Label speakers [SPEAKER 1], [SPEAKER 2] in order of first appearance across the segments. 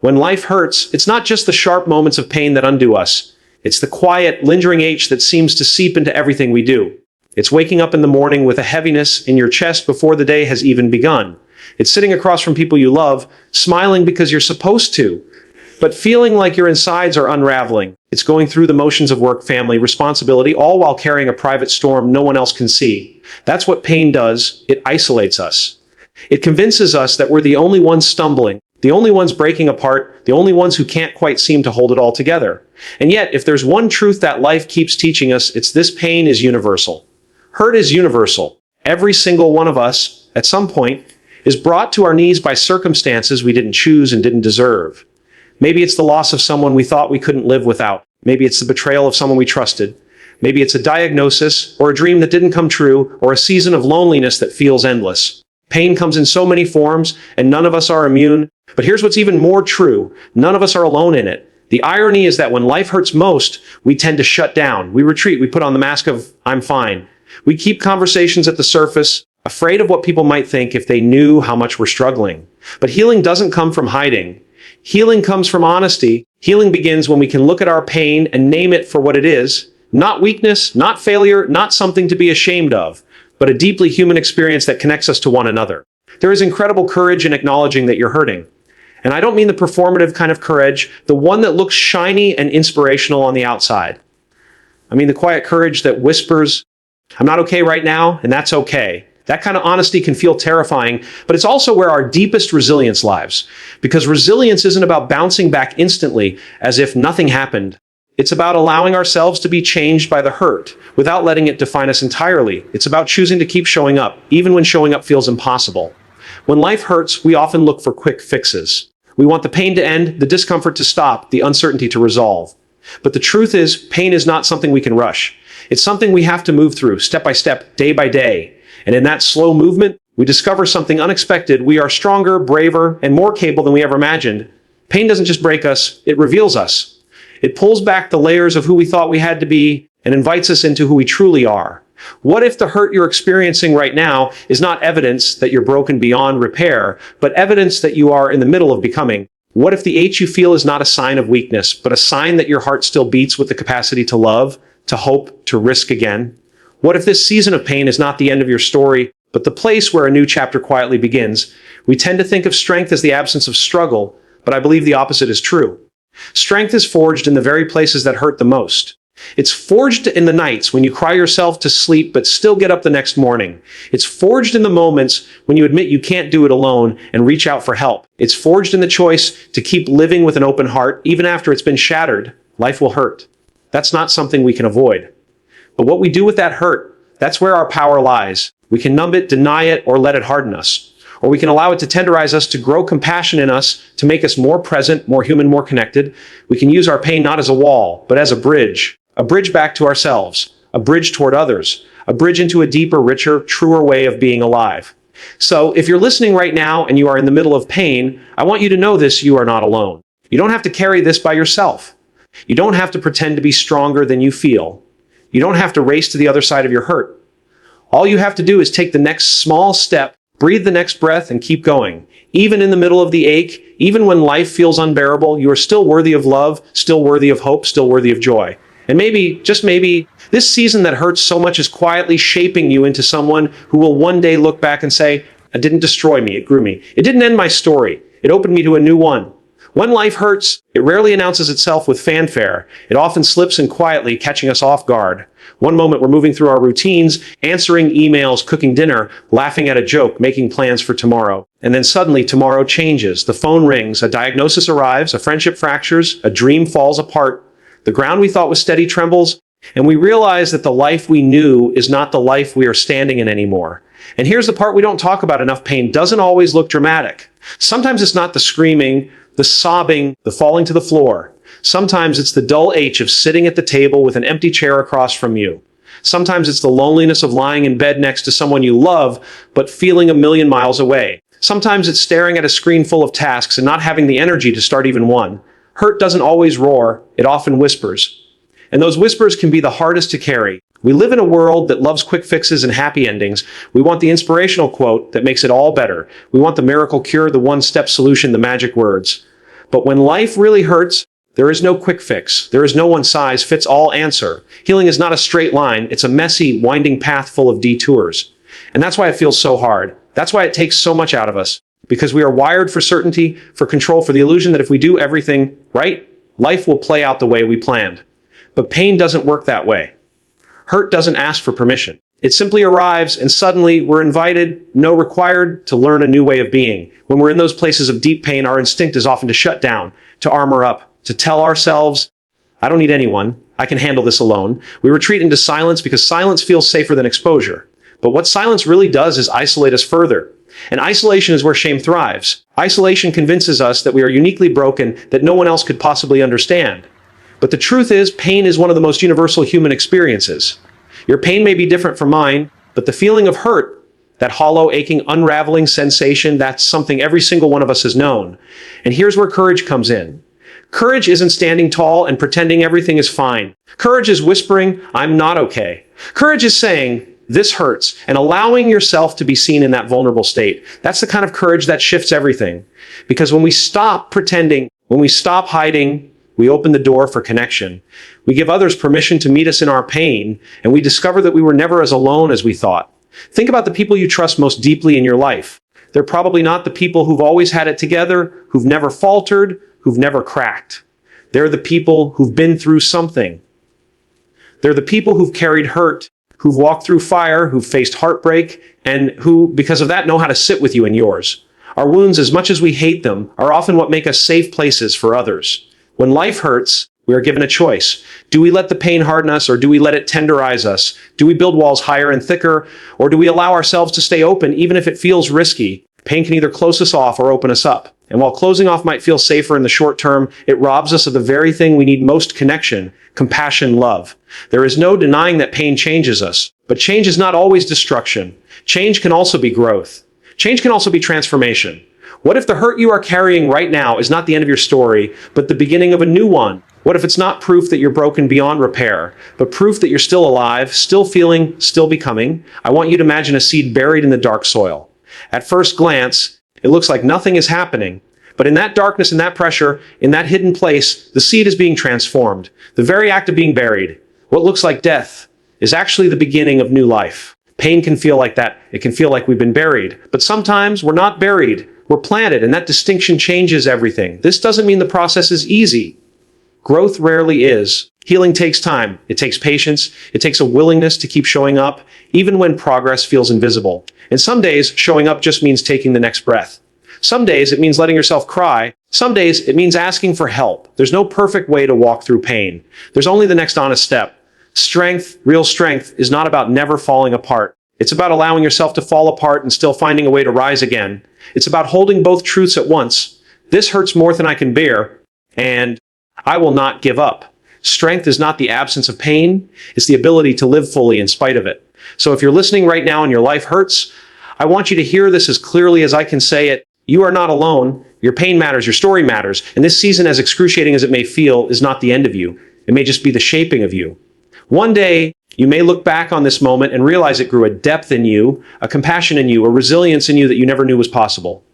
[SPEAKER 1] When life hurts, it's not just the sharp moments of pain that undo us. It's the quiet, lingering ache that seems to seep into everything we do. It's waking up in the morning with a heaviness in your chest before the day has even begun. It's sitting across from people you love, smiling because you're supposed to, but feeling like your insides are unraveling. It's going through the motions of work, family, responsibility, all while carrying a private storm no one else can see. That's what pain does. It isolates us. It convinces us that we're the only ones stumbling, the only ones breaking apart, the only ones who can't quite seem to hold it all together. And yet, if there's one truth that life keeps teaching us, it's this: pain is universal. Hurt is universal. Every single one of us, at some point, is brought to our knees by circumstances we didn't choose and didn't deserve. Maybe it's the loss of someone we thought we couldn't live without. Maybe it's the betrayal of someone we trusted. Maybe it's a diagnosis or a dream that didn't come true, or a season of loneliness that feels endless. Pain comes in so many forms, and none of us are immune. But here's what's even more true: none of us are alone in it. The irony is that when life hurts most, we tend to shut down. We retreat. We put on the mask of "I'm fine." We keep conversations at the surface, afraid of what people might think if they knew how much we're struggling. But healing doesn't come from hiding. Healing comes from honesty. Healing begins when we can look at our pain and name it for what it is. Not weakness, not failure, not something to be ashamed of, but a deeply human experience that connects us to one another. There is incredible courage in acknowledging that you're hurting. And I don't mean the performative kind of courage, the one that looks shiny and inspirational on the outside. I mean the quiet courage that whispers, "I'm not okay right now, and that's okay." That kind of honesty can feel terrifying, but it's also where our deepest resilience lies. Because resilience isn't about bouncing back instantly as if nothing happened. It's about allowing ourselves to be changed by the hurt without letting it define us entirely. It's about choosing to keep showing up, even when showing up feels impossible. When life hurts, we often look for quick fixes. We want the pain to end, the discomfort to stop, the uncertainty to resolve. But the truth is, pain is not something we can rush. It's something we have to move through, step by step, day by day. And in that slow movement, we discover something unexpected. We are stronger, braver, and more capable than we ever imagined. Pain doesn't just break us, it reveals us. It pulls back the layers of who we thought we had to be and invites us into who we truly are. What if the hurt you're experiencing right now is not evidence that you're broken beyond repair, but evidence that you are in the middle of becoming? What if the ache you feel is not a sign of weakness, but a sign that your heart still beats with the capacity to love, to hope, to risk again? What if this season of pain is not the end of your story, but the place where a new chapter quietly begins? We tend to think of strength as the absence of struggle, but I believe the opposite is true. Strength is forged in the very places that hurt the most. It's forged in the nights when you cry yourself to sleep but still get up the next morning. It's forged in the moments when you admit you can't do it alone and reach out for help. It's forged in the choice to keep living with an open heart even after it's been shattered. Life will hurt. That's not something we can avoid. But what we do with that hurt, that's where our power lies. We can numb it, deny it, or let it harden us. Or we can allow it to tenderize us, to grow compassion in us, to make us more present, more human, more connected. We can use our pain not as a wall, but as a bridge back to ourselves, a bridge toward others, a bridge into a deeper, richer, truer way of being alive. So if you're listening right now and you are in the middle of pain, I want you to know this: you are not alone. You don't have to carry this by yourself. You don't have to pretend to be stronger than you feel. You don't have to race to the other side of your hurt. All you have to do is take the next small step, breathe the next breath, and keep going. Even in the middle of the ache, even when life feels unbearable, you are still worthy of love, still worthy of hope, still worthy of joy. And maybe, just maybe, this season that hurts so much is quietly shaping you into someone who will one day look back and say, "It didn't destroy me, it grew me. It didn't end my story. It opened me to a new one." When life hurts, it rarely announces itself with fanfare. It often slips in quietly, catching us off guard. One moment we're moving through our routines, answering emails, cooking dinner, laughing at a joke, making plans for tomorrow. And then suddenly tomorrow changes. The phone rings, a diagnosis arrives, a friendship fractures, a dream falls apart. The ground we thought was steady trembles, and we realize that the life we knew is not the life we are standing in anymore. And here's the part we don't talk about enough: pain doesn't always look dramatic. Sometimes it's not the screaming, the sobbing, the falling to the floor. Sometimes it's the dull ache of sitting at the table with an empty chair across from you. Sometimes it's the loneliness of lying in bed next to someone you love, but feeling a million miles away. Sometimes it's staring at a screen full of tasks and not having the energy to start even one. Hurt doesn't always roar, it often whispers. And those whispers can be the hardest to carry. We live in a world that loves quick fixes and happy endings. We want the inspirational quote that makes it all better. We want the miracle cure, the one-step solution, the magic words. But when life really hurts, there is no quick fix. There is no one-size-fits-all answer. Healing is not a straight line. It's a messy, winding path full of detours. And that's why it feels so hard. That's why it takes so much out of us. Because we are wired for certainty, for control, for the illusion that if we do everything right, life will play out the way we planned. But pain doesn't work that way. Hurt doesn't ask for permission. It simply arrives, and suddenly we're invited, no required, to learn a new way of being. When we're in those places of deep pain, our instinct is often to shut down, to armor up, to tell ourselves, I don't need anyone. I can handle this alone. We retreat into silence because silence feels safer than exposure. But what silence really does is isolate us further. And isolation is where shame thrives. Isolation convinces us that we are uniquely broken, that no one else could possibly understand. But the truth is, pain is one of the most universal human experiences. Your pain may be different from mine, but the feeling of hurt, that hollow, aching, unraveling sensation, that's something every single one of us has known. And here's where courage comes in. Courage isn't standing tall and pretending everything is fine. Courage is whispering, I'm not okay. Courage is saying, this hurts, and allowing yourself to be seen in that vulnerable state. That's the kind of courage that shifts everything. Because when we stop pretending, when we stop hiding, we open the door for connection. We give others permission to meet us in our pain, and we discover that we were never as alone as we thought. Think about the people you trust most deeply in your life. They're probably not the people who've always had it together, who've never faltered, who've never cracked. They're the people who've been through something. They're the people who've carried hurt, who've walked through fire, who've faced heartbreak, and who, because of that, know how to sit with you in yours. Our wounds, as much as we hate them, are often what make us safe places for others. When life hurts, we are given a choice. Do we let the pain harden us, or do we let it tenderize us? Do we build walls higher and thicker, or do we allow ourselves to stay open even if it feels risky? Pain can either close us off or open us up. And while closing off might feel safer in the short term, it robs us of the very thing we need most: connection, compassion, love. There is no denying that pain changes us, but change is not always destruction. Change can also be growth. Change can also be transformation. What if the hurt you are carrying right now is not the end of your story, but the beginning of a new one? What if it's not proof that you're broken beyond repair, but proof that you're still alive, still feeling, still becoming? I want you to imagine a seed buried in the dark soil. At first glance, it looks like nothing is happening. But in that darkness, in that pressure, in that hidden place, the seed is being transformed. The very act of being buried, what looks like death, is actually the beginning of new life. Pain can feel like that. It can feel like we've been buried. But sometimes we're not buried. We're planted, and that distinction changes everything. This doesn't mean the process is easy. Growth rarely is. Healing takes time. It takes patience. It takes a willingness to keep showing up, even when progress feels invisible. And some days, showing up just means taking the next breath. Some days, it means letting yourself cry. Some days, it means asking for help. There's no perfect way to walk through pain. There's only the next honest step. Strength, real strength, is not about never falling apart. It's about allowing yourself to fall apart and still finding a way to rise again. It's about holding both truths at once. This hurts more than I can bear, and I will not give up. Strength is not the absence of pain. It's the ability to live fully in spite of it. So if you're listening right now and your life hurts, I want you to hear this as clearly as I can say it. You are not alone. Your pain matters. Your story matters. And this season, as excruciating as it may feel, is not the end of you. It may just be the shaping of you. One day, you may look back on this moment and realize it grew a depth in you, a compassion in you, a resilience in you that you never knew was possible.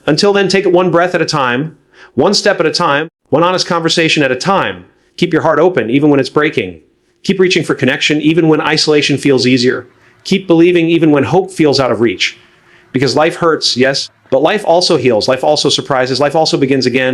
[SPEAKER 1] Until then, take it one breath at a time, one step at a time, one honest conversation at a time. Keep your heart open even when it's breaking. Keep reaching for connection even when isolation feels easier. Keep believing even when hope feels out of reach. Because life hurts, yes, but life also heals. Life also surprises. Life also begins again.